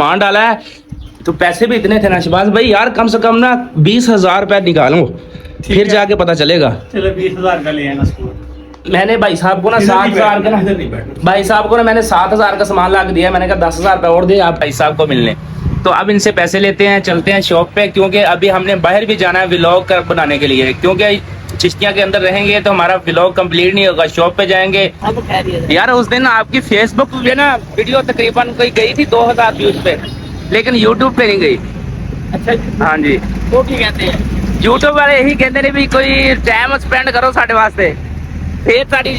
सामान डाला है तो पैसे भी इतने थे ना शहबाज भाई यार, कम से कम ना 20,000 रुपया निकालो फिर जाके पता चलेगा। चलो 20,000 का ले आना स्कूल। मैंने भाई साहब को ना 7,000 का ना भाई साहब को ना मैंने 7,000 का सामान ला के दिया। मैंने कहा 10,000 रुपया और दे आप भाई साहब को मिलने। तो अब इनसे पैसे लेते हैं, चलते हैं शॉप पे, क्योंकि अभी हमने बाहर भी जाना है व्लॉग बनाने के लिए, क्योंकि चिश्तिया के अंदर रहेंगे तो हमारा व्लॉग कंप्लीट नहीं होगा। शॉप पे जाएंगे यार। उस दिन आपकी फेसबुक पे ना वीडियो तकरीबन कोई गई थी 2,000 व्यूज पे, लेकिन यूट्यूब पे नहीं गई। अच्छा हाँ जी, वो क्या कहते हैं यूट्यूब वाले यही कहते हैं भी कोई टाइम स्पेंड करो साढ़े वास्ते, फिर सारी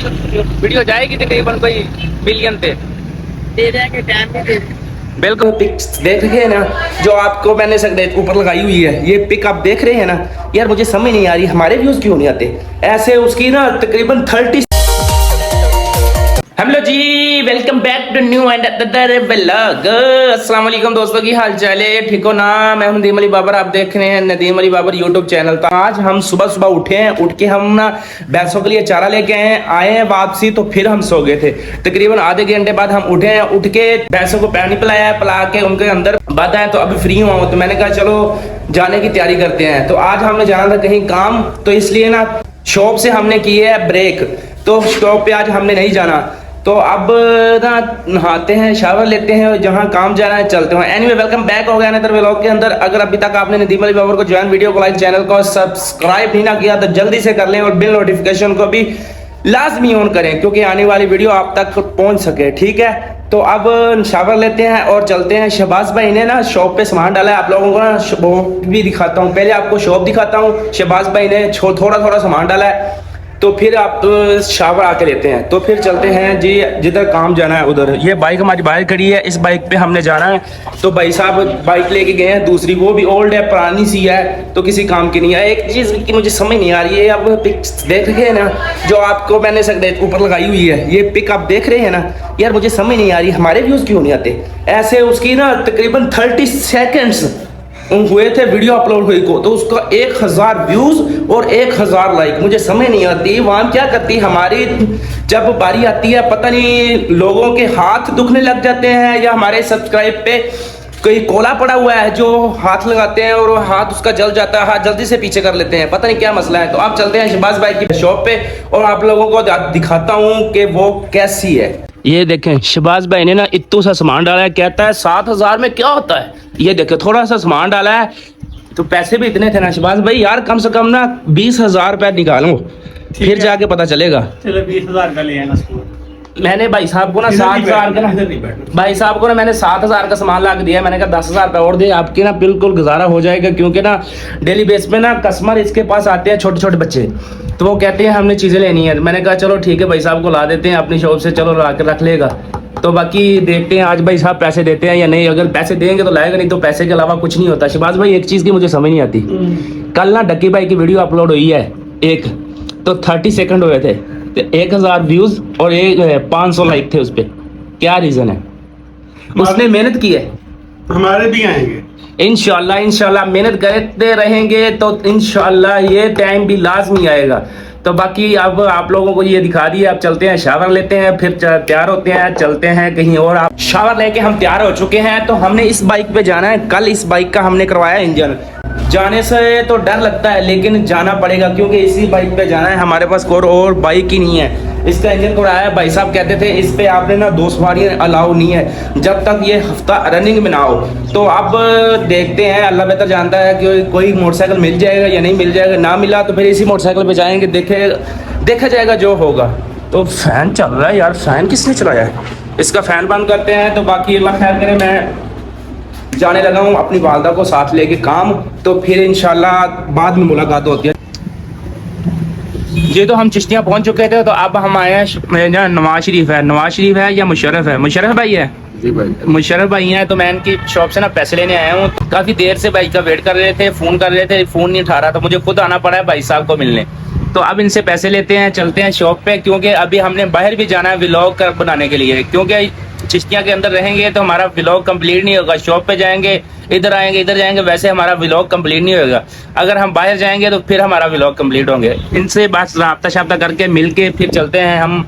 वीडियो जाएगी तकरीबन कोई मिलियन पे। दे देंगे टाइम भी दे देंगे। बिल्कुल पिक्स देख रहे हैं ना जो आपको मैंने ऊपर लगाई हुई है, ये पिक आप देख रहे हैं ना यार, मुझे समझ नहीं आ रही हमारे व्यूज क्यों नहीं आते ऐसे। उसकी ना तकरीबन 30। हेलो जी, welcome back to new and other vlog. अस्सलाम वालेकुम दोस्तों, की हाल चाल है? ठीक हो ना? मैं हूं नदीम अली बाबर, आप देख रहे हैं नदीम अली बाबर यूट्यूब चैनल। तो आज हम सुबह सुबह उठे हैं, उठ के हम ना भैंसों के लिए चारा लेके आए हैं वापसी, तो फिर हम सो गए थे। तकरीबन आधे घंटे बाद हम उठे हैं, उठ के भैंसों को पानी पिलाया है, पिला के उनके अंदर बांधा है, तो अभी फ्री हुआ हूँ। तो मैंने कहा चलो जाने की तैयारी करते हैं। तो आज हमने जाना था कहीं काम, तो इसलिए ना शॉप से हमने की है ब्रेक, तो शॉप पे आज हमने नहीं जाना। तो अब ना नहाते हैं, शावर लेते हैं, जहां काम जाना है चलते हैं। एनीवे वेलकम बैक हो गया अनदर व्लॉग के अंदर। अगर अभी तक आपने नदीम अली बाबर को ज्वाइन, वीडियो को लाइक, चैनल को सब्सक्राइब नहीं ना किया तो जल्दी से कर लें, और बिल नोटिफिकेशन को भी लाजमी ऑन करें, क्योंकि आने वाली वीडियो आप तक पहुंच सके। ठीक है, तो अब शावर लेते हैं और चलते हैं। शहबाज भाई ने ना शॉप पे सामान डाला है, आप लोगों को ना शॉप भी दिखाता हूँ। पहले आपको शॉप दिखाता हूँ। शहबाज भाई ने थोड़ा थोड़ा सामान डाला है, तो फिर आप शावर आके लेते हैं। तो फिर चलते हैं जी, जिधर काम जाना है उधर। ये बाइक हमारी बाहर खड़ी है, इस बाइक पे हमने जाना है। तो भाई साहब बाइक लेके गए हैं दूसरी, वो भी ओल्ड है, पुरानी सी है, तो किसी काम की नहीं है। एक चीज़ की मुझे समझ नहीं आ रही है, अब पिक्स देख रहे हैं ना जो आपको मैंने ऊपर लगाई हुई है, ये पिक आप देख रहे हैं ना यार, मुझे समझ नहीं आ रही हमारे व्यूज़ क्यों नहीं आते ऐसे। उसकी ना तकरीबन 30 सेकेंड्स हुए थे वीडियो अपलोड हुई को, तो उसका 1,000 व्यूज और 1,000 लाइक। मुझे समझ नहीं आती वहाँ क्या करती हमारी, जब बारी आती है पता नहीं लोगों के हाथ दुखने लग जाते हैं, या हमारे सब्सक्राइब पे कोई कोला पड़ा हुआ है जो हाथ लगाते हैं और हाथ उसका जल जाता है, हाथ जल्दी से पीछे कर लेते हैं, पता नहीं क्या मसला है। तो आप चलते हैं शहबाज भाई की शॉप पे और आप लोगों को दिखाता हूँ कि वो कैसी है। ये देखें शहबाज भाई ने ना इतना सा सामान डाला है, कहता है 7,000 में क्या होता है। ये देखें थोड़ा सा सामान डाला है तो पैसे भी इतने थे ना शहबाज भाई यार, कम से कम ना 20,000 रुपया निकालो फिर जाके पता चलेगा। चलो 20,000 का ले आना स्कूल। मैंने भाई साहब को ना 7,000 का ना भाई साहब को ना मैंने 7,000 का सामान ला के दिया। मैंने कहा 10,000 रुपया और दे, आपकी ना बिल्कुल गुजारा हो जाएगा, क्योंकि ना डेली बेस पे ना कस्टमर इसके पास आते हैं, छोटे छोटे बच्चे, तो वो कहते हैं हमने चीज़ें लेनी है। मैंने कहा चलो ठीक है भाई साहब को ला देते हैं अपनी शॉप से, चलो ला के रख लेगा। तो बाकी देखते हैं आज भाई साहब पैसे देते हैं या नहीं। अगर पैसे देंगे तो लाएगा, नहीं तो पैसे के अलावा कुछ नहीं होता। शहबाज भाई एक चीज़ की मुझे समझ नहीं आती, कल ना डक्की भाई की वीडियो अपलोड हुई है एक, तो 30 सेकंड हुए थे, तो 1,000 व्यूज और 500 लाइक थे उस पर। क्या रीज़न है? उसने मेहनत की है, हमारे भी आएंगे इंशाल्लाह मेहनत करते रहेंगे तो इंशाल्लाह ये टाइम भी लाजमी आएगा। तो बाकी अब आप लोगों को ये दिखा दिया। अब चलते हैं शावर लेते हैं, फिर तैयार होते हैं, चलते हैं कहीं और। आप शावर लेके हम तैयार हो चुके हैं, तो हमने इस बाइक पे जाना है। कल इस बाइक का हमने करवाया इंजन, जाने से तो डर लगता है लेकिन जाना पड़ेगा, क्योंकि इसी बाइक पे जाना है। हमारे पास कोई और बाइक ही नहीं है। इसका इंजन कराया है, भाई साहब कहते थे इस पे आपने ना 2 सवारियाँ अलाउ नहीं है जब तक ये हफ्ता रनिंग में ना हो। तो अब देखते हैं, अल्लाह बेहतर जानता है कि कोई मोटरसाइकिल मिल जाएगा या नहीं मिल जाएगा। ना मिला तो फिर इसी मोटरसाइकिल पे जाएंगे, देखा जाएगा जो होगा। तो फैन चल रहा है यार, फैन किसने चलाया है? इसका फैन बंद करते हैं। तो बाकी अल्लाह खैर करे, मैं जाने लगा हूँ अपनी वालदा को साथ लेके काम, तो फिर इंशाल्लाह बाद में मुलाकात होती है। ये तो हम चिश्तियाँ पहुंच चुके थे, तो अब हम आए हैं नवाज शरीफ है या मुशर्रफ है? मुशर्रफ भाई है जी भाई, मुशर्रफ भाई हैं। तो मैं इनकी शॉप से ना पैसे लेने आया हूँ। काफ़ी देर से भाई का वेट कर रहे थे, फ़ोन कर रहे थे, फ़ोन नहीं उठा रहा, तो मुझे खुद आना पड़ा है भाई साहब को मिलने। तो अब इनसे पैसे लेते हैं, चलते हैं शॉप पे, क्योंकि अभी हमने बाहर भी जाना है व्लॉग बनाने के लिए, क्योंकि चिश्तिया के अंदर रहेंगे तो हमारा व्लॉग कंप्लीट नहीं होगा। शॉप पे जाएंगे, इधर आएंगे, इधर जाएंगे, वैसे हमारा व्लॉग कंप्लीट नहीं होगा। अगर हम बाहर जाएंगे तो फिर हमारा व्लॉग कंप्लीट होंगे। इनसे बस राब्ता शाब्ता करके मिल के फिर चलते हैं हम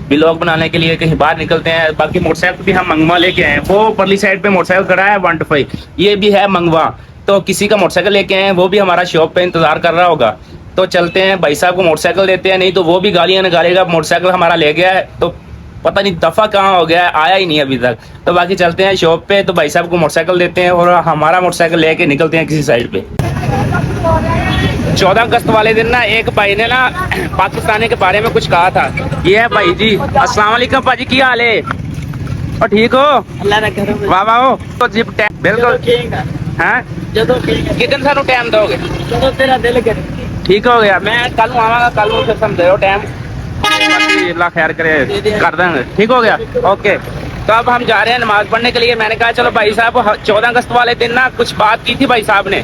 व्लॉग बनाने के लिए कहीं बाहर निकलते हैं। बाकी मोटरसाइकिल भी हम मंगवा लेके आए हैं। वो परली साइड पे मोटरसाइकिल खड़ा है 125, ये भी है मंगवा। तो किसी का मोटरसाइकिल लेके आए हैं, वो भी हमारा शॉप पे इंतजार कर रहा होगा। तो चलते हैं, भाई साहब को मोटरसाइकिल देते हैं, नहीं तो वो भी गालियां निकालेगा। मोटरसाइकिल हमारा ले गया है, तो पता नहीं दफा कहाँ हो गया है, आया ही नहीं अभी तक। तो बाकी चलते हैं शॉप पे, तो भाई साहब को मोटरसाइकिल देते हैं और हमारा मोटरसाइकिल लेके निकलते हैं किसी साइड पे। 14 अगस्त वाले दिन ना एक भाई ने ना पाकिस्तानी के बारे में कुछ कहा था। ये है भाई जी, अस्सलाम वालेकुम भाजी, की हाल है? और ठीक हो? अल्लाह ना करे वाह वाह हो। तो जी बिल्कुल हैं, कितने सानू टाइम दोगे? ਜਦੋਂ तेरा दिल करे। ठीक हो गया, मैं कल आवागा, कल फिर समझे टाइम, अल्लाह खैर करे, कर देंगे। ठीक हो गया, ओके। तो अब हम जा रहे हैं नमाज पढ़ने के लिए। मैंने कहा चलो भाई साहब, 14 अगस्त वाले दिन ना कुछ बात की थी भाई साहब ने,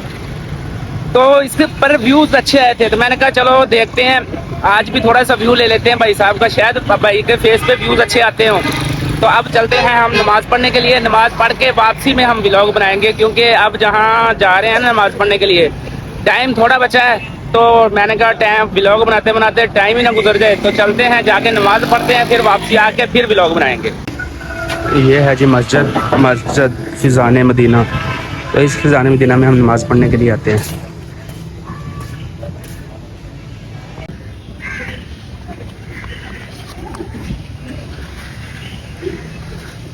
तो इसके पर व्यूज अच्छे आए थे। तो मैंने कहा चलो देखते हैं, आज भी थोड़ा सा व्यू ले लेते हैं भाई साहब का, शायद भाई के फेस पे व्यूज अच्छे आते हों। तो अब चलते हैं हम नमाज पढ़ने के लिए। नमाज पढ़ के वापसी में हम व्लॉग बनाएंगे, क्योंकि अब जहाँ जा रहे हैं ना नमाज पढ़ने के लिए, टाइम थोड़ा बचा है। तो मैंने कहा टाइम व्लॉग बनाते बनाते टाइम ही ना गुजर जाए। तो चलते हैं, जाके नमाज पढ़ते हैं, फिर वापसी आके फिर व्लॉग बनाएंगे। ये है जी मस्जिद फिजान मदीना। तो इस फिजान मदीना में हम नमाज पढ़ने के लिए आते हैं।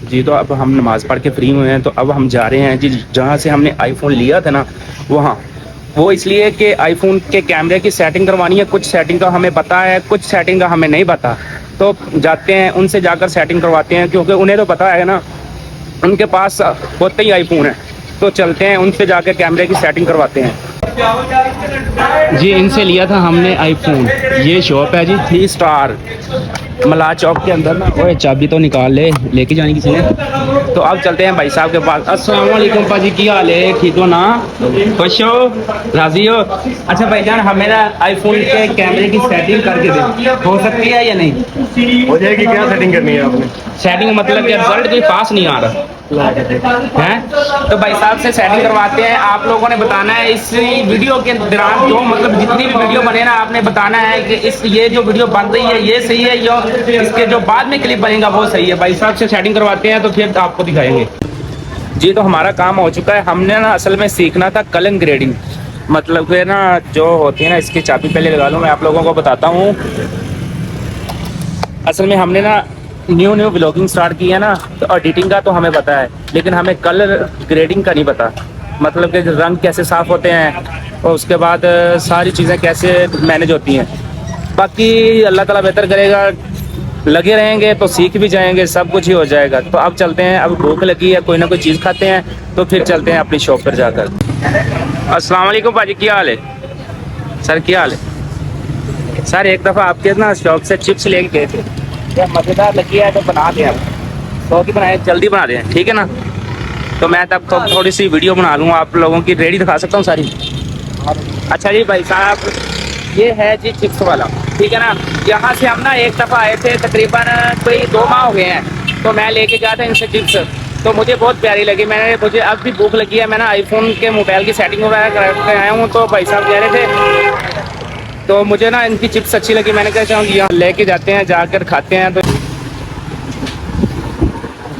जी तो अब हम नमाज पढ़ के फ्री हुए हैं, तो अब हम जा रहे हैं जी जहाँ से हमने आईफोन लिया था ना वहाँ। वो इसलिए कि आईफोन के कैमरे की सेटिंग करवानी है, कुछ सेटिंग का हमें पता है, कुछ सेटिंग का हमें नहीं पता। तो जाते हैं उनसे जाकर सेटिंग करवाते हैं, क्योंकि उन्हें तो पता है ना, उनके पास होते ही आईफोन है। तो चलते हैं उनसे जाकर कैमरे की सेटिंग करवाते हैं। जी इनसे लिया था हमने आईफोन। ये शॉप है जी 3 स्टार मला चौक के अंदर ना। ओए चाबी तो निकाल लेके जानी किसी ने। तो अब चलते हैं भाई साहब के पास। अस्सलाम वालेकुम पाजी, की हाल है? ठीक हो ना? खुश हो? राजी हो? अच्छा भाईजान, हमें ना आईफोन के कैमरे की सेटिंग करके दे, हो सकती है या नहीं? हो जाएगी। क्या सेटिंग करनी है आपने? सेटिंग मतलब कि रिजल्ट कोई पास नहीं आ रहा है, तो भाई साहब से सेटिंग करवाते हैं। आप लोगों ने बताना है इस वीडियो के दौरान, जो मतलब जितनी भी वीडियो बने ना, आपने बताना है कि ये जो वीडियो बन रही है ये सही है, या इसके जो बाद में क्लिप बनेगा वो सही है। भाई साहब से सेटिंग करवाते हैं, तो फिर आपको दिखाएंगे। जी तो हमारा काम हो चुका है। हमने ना असल में सीखना था कलर ग्रेडिंग, मतलब फिर ना जो होती है ना, इसकी चाबी पहले लगा लूँ, मैं आप लोगों को बताता हूँ। असल में हमने ना न्यू व्लॉगिंग स्टार्ट की है ना, तो एडिटिंग का तो हमें पता है, लेकिन हमें कलर ग्रेडिंग का नहीं पता। मतलब कि रंग कैसे साफ़ होते हैं और उसके बाद सारी चीज़ें कैसे मैनेज होती हैं। बाकी अल्लाह ताला बेहतर करेगा, लगे रहेंगे तो सीख भी जाएंगे, सब कुछ ही हो जाएगा। तो अब चलते हैं, अब भूख लगी है, कोई ना कोई चीज़ खाते हैं, तो फिर चलते हैं अपनी शॉप पर जाकर। अस्सलाम वालेकुम भाजी, क्या हाल है? सर क्या हाल है? सर एक दफ़ा आपके ना शॉप से चिप्स लेके गए थे, क्या मज़ेदार लगी है, तो बना दें, तो की बनाए, जल्दी बना दें, ठीक है ना? तो मैं तब तो थोड़ी सी वीडियो बना लूँगा, आप लोगों की रेडी दिखा सकता हूँ सारी। अच्छा जी भाई साहब, ये है जी चिप्स वाला, ठीक है ना? यहाँ से हम ना एक दफ़ा आए थे, तकरीबन कोई 2 माह हो गए हैं। तो मैं लेके गया था इनसे चिप्स, तो मुझे बहुत प्यारी लगी। मुझे अब भी भूख लगी है। मैं ना आईफोन के मोबाइल की सेटिंग वगैरह कर आया हूँ, तो भाई साहब कह रहे थे, तो मुझे ना इनकी चिप्स अच्छी लगी। मैंने कहा चलो यहाँ लेके जाते हैं, जाकर खाते हैं। तो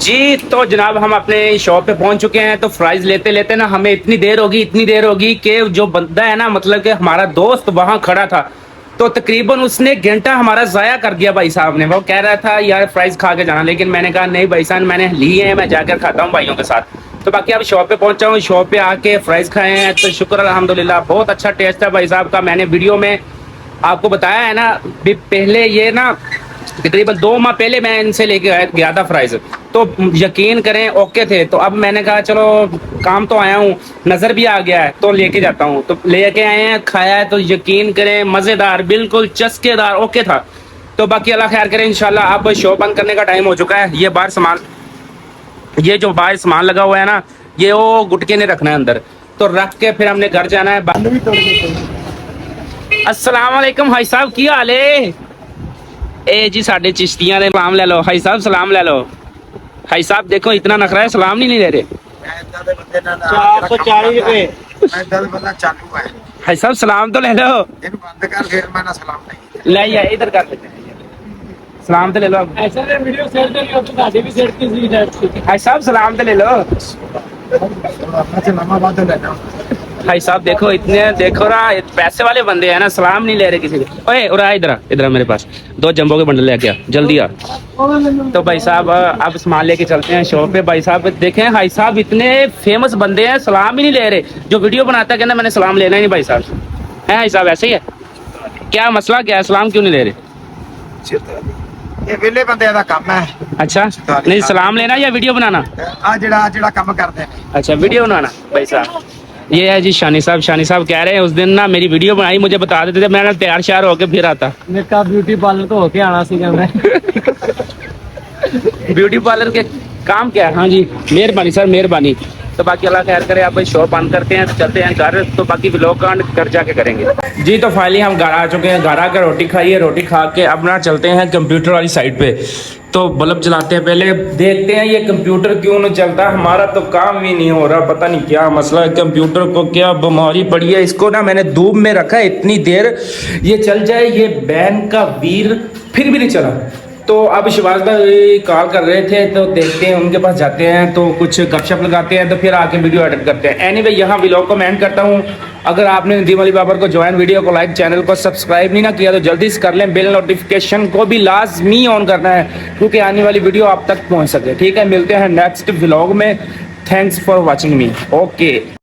जी तो जनाब हम अपने शॉप पे पहुंच चुके हैं। तो फ्राइज लेते लेते ना हमें इतनी देर होगी कि जो बंदा है ना, मतलब कि हमारा दोस्त वहां खड़ा था, तो तकरीबन उसने घंटा हमारा ज़ाया कर दिया भाई साहब ने। वो कह रहा था यार फ्राइज खा के जाना, लेकिन मैंने कहा नहीं भाई साहब, मैंने लिए हैं, मैं जाकर खाता हूँ भाइयों के साथ। तो बाकी अब शॉप पे पहुंचा हूँ, शॉप पे आके फ्राइज खाए हैं, तो शुक्र अल्हम्दुलिल्लाह, बहुत अच्छा टेस्ट है भाई साहब का। मैंने वीडियो में आपको बताया है ना, पहले ये ना तकरीबन 2 माह पहले मैं इनसे लेके गया था फ्राइज, तो यकीन करें ओके थे। तो अब मैंने कहा चलो काम तो आया हूँ, नज़र भी आ गया है, तो लेके जाता हूँ। तो लेके आए हैं, खाया है, तो यकीन करें मज़ेदार, बिल्कुल चस्केदार, ओके था। तो बाकी अल्लाह खैर करें इंशाल्लाह। अब शॉप बंद करने का टाइम हो चुका है। ये बाहर सामान, ये जो बाहर सामान लगा हुआ है ना, ये वो गुटके ने रखना है अंदर, तो रख के फिर हमने घर जाना है। अस्सलाम वालेकुम भाई साहब, की हाल है? ए जी साढ़े चिश्तियां दे सलाम ले लो भाई साहब, सलाम ले लो भाई साहब। देखो इतना नखरा है, सलाम नहीं ले रहे। 440 रुपए भाई साहब सलाम तो ले लो। बंद कर, फिर मैं ना सलाम नहीं ले या इधर कर लेते हैं, सलाम तो ले लो आप। ऐसा ने वीडियो सेट करी हो तो दादी भी सेट की सी नेट से भाई साहब सलाम तो ले लो। भाई साहब देखो इतने देखो ना पैसे वाले बंदे हैं ना, सलाम नहीं ले रहे किसी को। ओए उरा इधर मेरे पास 2 जंबो के बंडल लेके आ जल्दी आ। तो भाई साहब अब सामान लेके चलते हैं शॉप पे। भाई साहब देखें भाई साहब इतने फेमस बंदे हैं, सलाम ही नहीं ले रहे। जो वीडियो बनाता है कहना मैंने सलाम लेना ही नहीं। भाई साहब है भाई साहब ऐसे ही है, क्या मसला क्या है, सलाम क्यों नहीं ले रहे? ਇਹ ਵਿਹਲੇ ਬੰਦਿਆਂ ਦਾ ਕੰਮ ਹੈ अच्छा नहीं सलाम लेना या वीडियो बनाना? ਆ ਜਿਹੜਾ ਕੰਮ ਕਰਦੇ ਨੇ अच्छा वीडियो बनाना। भाई साहब ये है जी शानी साहब कह रहे हैं उस दिन ना मेरी वीडियो बनाई, मुझे बता देते थे मैं तैयार श्यार होके फिर आता। मेरे का ब्यूटी पार्लर तो होके आना सीगा मैं। ब्यूटी पार्लर के काम क्या है? हाँ जी मेहरबानी सर मेहरबानी। तो बाकी अल्लाह खैर करे, आप भाई शॉप बंद करते हैं तो चलते हैं घर, तो बाकी व्लॉग का घर जाके करेंगे जी। तो फाइनली हम घर आ चुके हैं, घर आकर रोटी खाई है, रोटी खा के अपना चलते हैं कंप्यूटर वाली साइड पे। तो बल्ब जलाते हैं, पहले देखते हैं ये कंप्यूटर क्यों नहीं चलता। हमारा तो काम ही नहीं हो रहा, पता नहीं क्या मसला है, कंप्यूटर को क्या बीमारी पड़ी है। इसको ना मैंने धूप में रखा है इतनी देर, ये चल जाए। ये बैंक का वीर फिर भी नहीं चला। तो अब शिवाज भाई कॉल कर रहे थे, तो देखते हैं उनके पास जाते हैं, तो कुछ गपशप लगाते हैं, तो फिर आके वीडियो एडिट करते हैं। एनीवे यहाँ व्लॉग को मैं एंड करता हूँ। अगर आपने नदीम अली बाबर को ज्वाइन, वीडियो को लाइक, चैनल को सब्सक्राइब नहीं ना किया तो जल्दी से कर लें। बेल नोटिफिकेशन को भी लाजमी ऑन करना है क्योंकि आने वाली वीडियो आप तक पहुँच सके। ठीक है, मिलते हैं नेक्स्ट व्लॉग में। Thanks for watching me. Okay.